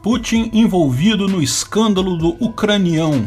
Putin envolvido no escândalo do Ucranião.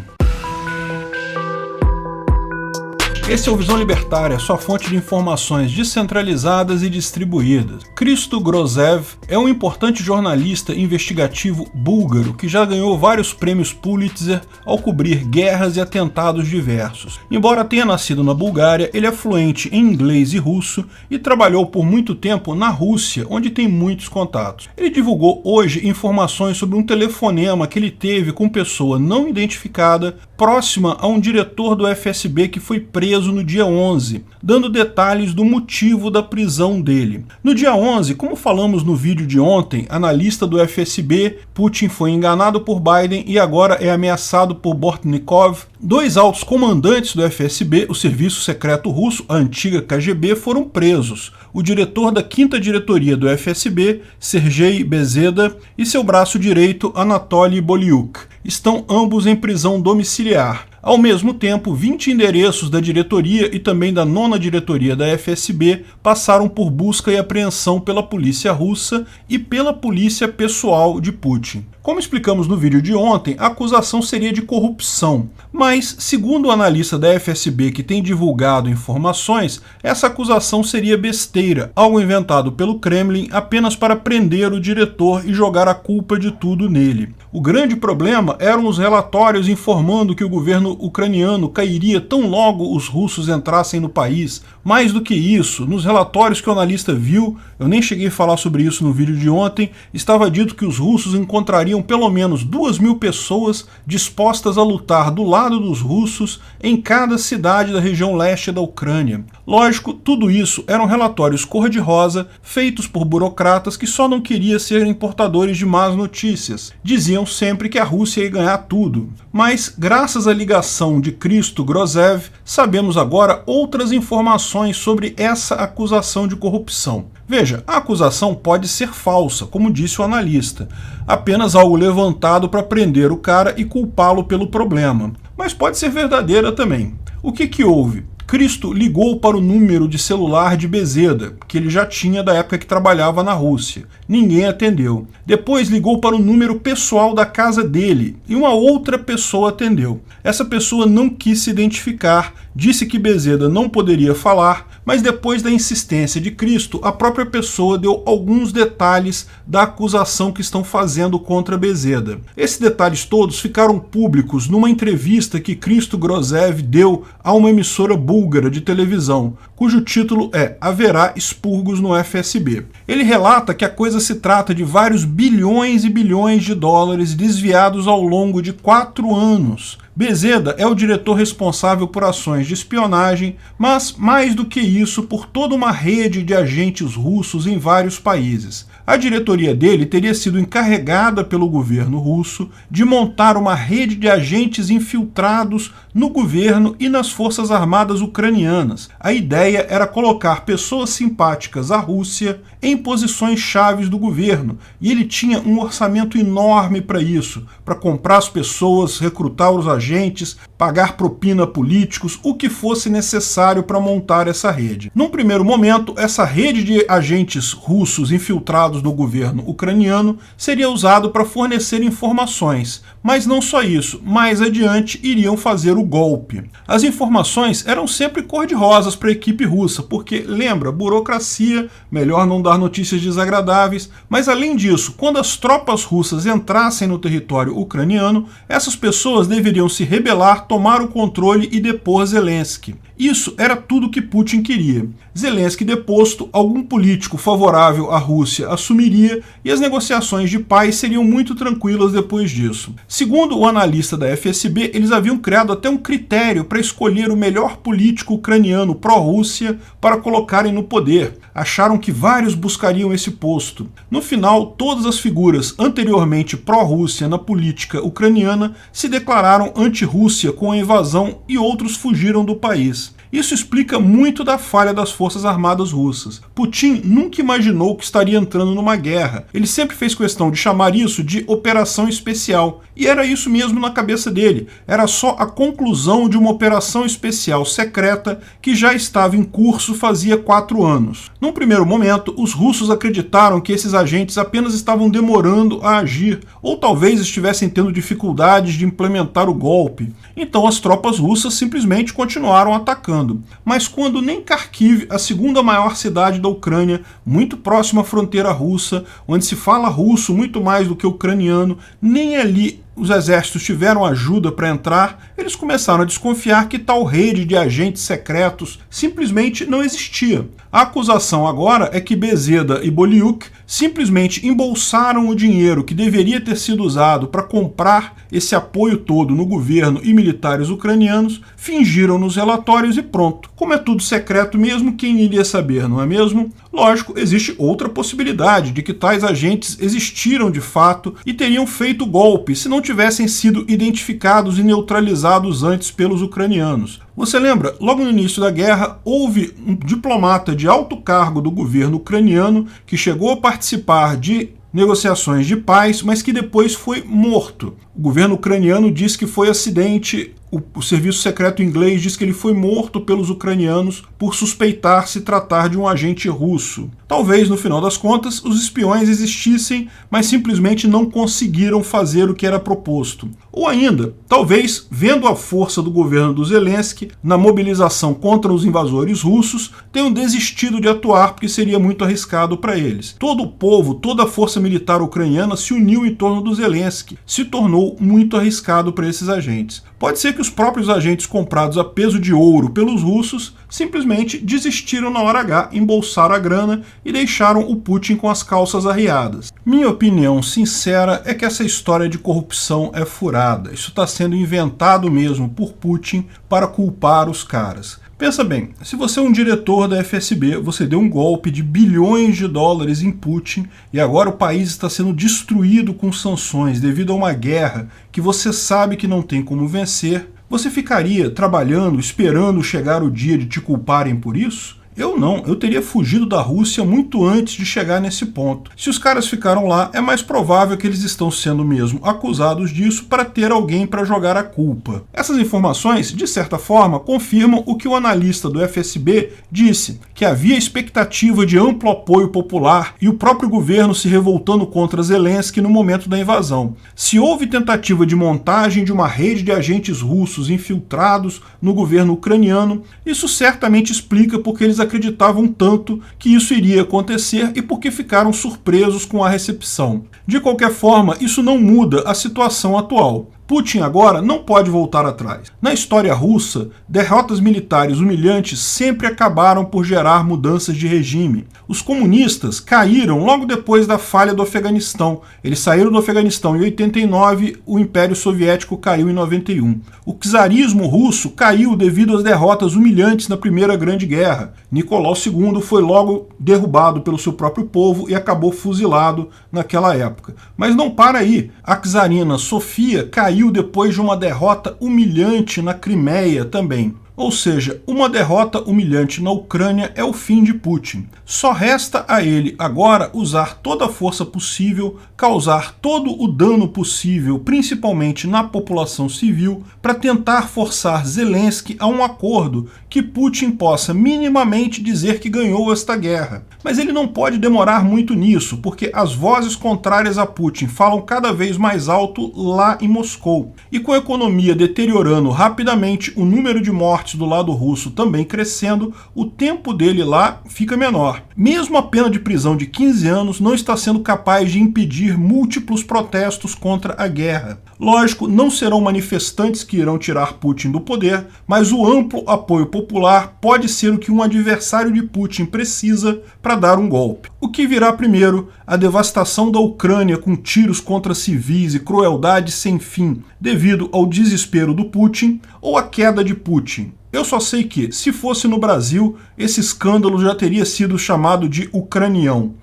Esse é o Visão Libertária, sua fonte de informações descentralizadas e distribuídas. Hristo Grozev é um importante jornalista investigativo búlgaro que já ganhou vários prêmios Pulitzer ao cobrir guerras e atentados diversos. Embora tenha nascido na Bulgária, ele é fluente em inglês e russo e trabalhou por muito tempo na Rússia, onde tem muitos contatos. Ele divulgou hoje informações sobre um telefonema que ele teve com pessoa não identificada próxima a um diretor do FSB que foi preso no dia 11, dando detalhes do motivo da prisão dele. No dia 11, como falamos no vídeo de ontem, analista do FSB, Putin foi enganado por Biden e agora é ameaçado por Bortnikov. Dois altos comandantes do FSB, o Serviço Secreto Russo, a antiga KGB, foram presos. O diretor da 5ª diretoria do FSB, Sergei Bezeda, e seu braço direito, Anatoly Bolyuk, estão ambos em prisão domiciliar. Ao mesmo tempo, 20 endereços da diretoria e também da 9ª diretoria da FSB passaram por busca e apreensão pela polícia russa e pela polícia pessoal de Putin. Como explicamos no vídeo de ontem, a acusação seria de corrupção, mas, segundo o analista da FSB que tem divulgado informações, essa acusação seria besteira, algo inventado pelo Kremlin apenas para prender o diretor e jogar a culpa de tudo nele. O grande problema eram os relatórios informando que o governo ucraniano cairia tão logo os russos entrassem no país. Mais do que isso, nos relatórios que o analista viu, eu nem cheguei a falar sobre isso no vídeo de ontem, estava dito que os russos encontrariam pelo menos 2.000 pessoas dispostas a lutar do lado dos russos em cada cidade da região leste da Ucrânia. Lógico, tudo isso eram relatórios cor-de-rosa feitos por burocratas que só não queriam ser portadores de más notícias. Diziam sempre que a Rússia ia ganhar tudo. Mas, graças à ligação de Hristo Grozev, sabemos agora outras informações sobre essa acusação de corrupção. Veja, a acusação pode ser falsa, como disse o analista, apenas algo levantado para prender o cara e culpá-lo pelo problema, mas pode ser verdadeira também. O que houve? Hristo ligou para o número de celular de Bezeda, que ele já tinha da época que trabalhava na Rússia. Ninguém atendeu. Depois ligou para o número pessoal da casa dele e uma outra pessoa atendeu. Essa pessoa não quis se identificar, disse que Bezeda não poderia falar, mas depois da insistência de Hristo, a própria pessoa deu alguns detalhes da acusação que estão fazendo contra Bezeda. Esses detalhes todos ficaram públicos numa entrevista que Hristo Grozev deu a uma emissora búlgara de televisão, cujo título é Haverá expurgos no FSB. Ele relata que a coisa se trata de vários bilhões e bilhões de dólares desviados ao longo de 4 anos. Bezeda é o diretor responsável por ações de espionagem, mas, mais do que isso, por toda uma rede de agentes russos em vários países. A diretoria dele teria sido encarregada pelo governo russo de montar uma rede de agentes infiltrados no governo e nas forças armadas ucranianas. A ideia era colocar pessoas simpáticas à Rússia em posições chaves do governo, e ele tinha um orçamento enorme para isso, para comprar as pessoas, recrutar os agentes, pagar propina a políticos, o que fosse necessário para montar essa rede. Num primeiro momento, essa rede de agentes russos infiltrados no governo ucraniano seria usado para fornecer informações, mas não só isso, mais adiante iriam fazer o golpe. As informações eram sempre cor-de-rosas para a equipe russa, porque, lembra, burocracia, melhor não dar notícias desagradáveis, mas além disso, quando as tropas russas entrassem no território ucraniano, essas pessoas deveriam se rebelar, tomar o controle e depor Zelensky. Isso era tudo que Putin queria. Zelensky deposto, algum político favorável à Rússia assumiria e as negociações de paz seriam muito tranquilas depois disso. Segundo o analista da FSB, eles haviam criado até um critério para escolher o melhor político ucraniano pró-Rússia para colocarem no poder. Acharam que vários buscariam esse posto. No final, todas as figuras anteriormente pró-Rússia na política ucraniana se declararam anti-Rússia com a invasão e outros fugiram do país. Isso explica muito da falha das forças armadas russas. Putin nunca imaginou que estaria entrando numa guerra. Ele sempre fez questão de chamar isso de operação especial. E era isso mesmo na cabeça dele. Era só a conclusão de uma operação especial secreta que já estava em curso fazia 4 anos. Num primeiro momento, os russos acreditaram que esses agentes apenas estavam demorando a agir, ou talvez estivessem tendo dificuldades de implementar o golpe. Então as tropas russas simplesmente continuaram atacando. Mas quando nem Kharkiv, a segunda maior cidade da Ucrânia, muito próxima à fronteira russa, onde se fala russo muito mais do que ucraniano, nem ali os exércitos tiveram ajuda para entrar, eles começaram a desconfiar que tal rede de agentes secretos simplesmente não existia. A acusação agora é que Bezeda e Bolyuk simplesmente embolsaram o dinheiro que deveria ter sido usado para comprar esse apoio todo no governo e militares ucranianos, fingiram nos relatórios e pronto. Como é tudo secreto mesmo, quem iria saber, não é mesmo? Lógico, existe outra possibilidade de que tais agentes existiram de fato e teriam feito o golpe se não tivessem sido identificados e neutralizados antes pelos ucranianos. Você lembra? Logo no início da guerra, houve um diplomata de alto cargo do governo ucraniano que chegou a participar de negociações de paz, mas que depois foi morto. O governo ucraniano diz que foi acidente. O serviço secreto inglês diz que ele foi morto pelos ucranianos por suspeitar se tratar de um agente russo. Talvez, no final das contas, os espiões existissem, mas simplesmente não conseguiram fazer o que era proposto. Ou ainda, talvez, vendo a força do governo do Zelensky na mobilização contra os invasores russos, tenham desistido de atuar porque seria muito arriscado para eles. Todo o povo, toda a força militar ucraniana se uniu em torno do Zelensky. Se tornou muito arriscado para esses agentes. Pode ser que os próprios agentes comprados a peso de ouro pelos russos simplesmente desistiram na hora H, embolsaram a grana e deixaram o Putin com as calças arriadas. Minha opinião sincera é que essa história de corrupção é furada. Isso está sendo inventado mesmo por Putin para culpar os caras. Pensa bem, se você é um diretor da FSB, você deu um golpe de bilhões de dólares em Putin e agora o país está sendo destruído com sanções devido a uma guerra que você sabe que não tem como vencer, você ficaria trabalhando, esperando chegar o dia de te culparem por isso? Eu não, eu teria fugido da Rússia muito antes de chegar nesse ponto. Se os caras ficaram lá, é mais provável que eles estão sendo mesmo acusados disso para ter alguém para jogar a culpa. Essas informações, de certa forma, confirmam o que o analista do FSB disse, que havia expectativa de amplo apoio popular e o próprio governo se revoltando contra Zelensky no momento da invasão. Se houve tentativa de montagem de uma rede de agentes russos infiltrados no governo ucraniano, isso certamente explica porque eles acreditavam tanto que isso iria acontecer e porque ficaram surpresos com a recepção. De qualquer forma, isso não muda a situação atual. Putin agora não pode voltar atrás. Na história russa, derrotas militares humilhantes sempre acabaram por gerar mudanças de regime. Os comunistas caíram logo depois da falha do Afeganistão. Eles saíram do Afeganistão em 89, o Império Soviético caiu em 91. O czarismo russo caiu devido às derrotas humilhantes na Primeira Grande Guerra. Nicolau II foi logo derrubado pelo seu próprio povo e acabou fuzilado naquela época. Mas não para aí. A czarina Sofia caiu depois de uma derrota humilhante na Crimeia também. Ou seja, uma derrota humilhante na Ucrânia é o fim de Putin. Só resta a ele agora usar toda a força possível, causar todo o dano possível, principalmente na população civil, para tentar forçar Zelensky a um acordo que Putin possa minimamente dizer que ganhou esta guerra. Mas ele não pode demorar muito nisso, porque as vozes contrárias a Putin falam cada vez mais alto lá em Moscou. E com a economia deteriorando rapidamente, o número de mortes do lado russo também crescendo, o tempo dele lá fica menor. Mesmo a pena de prisão de 15 anos não está sendo capaz de impedir múltiplos protestos contra a guerra. Lógico, não serão manifestantes que irão tirar Putin do poder, mas o amplo apoio popular pode ser o que um adversário de Putin precisa para dar um golpe. O que virá primeiro? A devastação da Ucrânia com tiros contra civis e crueldade sem fim, devido ao desespero do Putin, ou a queda de Putin? Eu só sei que, se fosse no Brasil, esse escândalo já teria sido chamado de ucranião.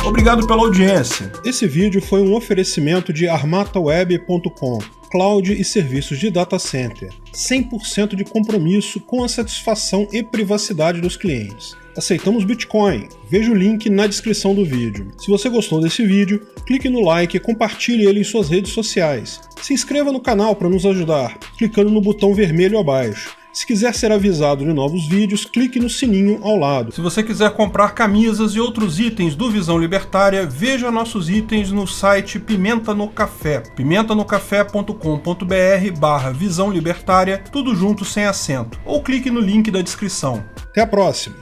Obrigado pela audiência. Esse vídeo foi um oferecimento de armataweb.com, cloud e serviços de data center. 100% de compromisso com a satisfação e privacidade dos clientes. Aceitamos Bitcoin. Veja o link na descrição do vídeo. Se você gostou desse vídeo, clique no like e compartilhe ele em suas redes sociais. Se inscreva no canal para nos ajudar, clicando no botão vermelho abaixo. Se quiser ser avisado de novos vídeos, clique no sininho ao lado. Se você quiser comprar camisas e outros itens do Visão Libertária, veja nossos itens no site Pimenta no Café, pimentanocafé.com.br/Visão Libertária, tudo junto sem acento, ou clique no link da descrição. Até a próxima!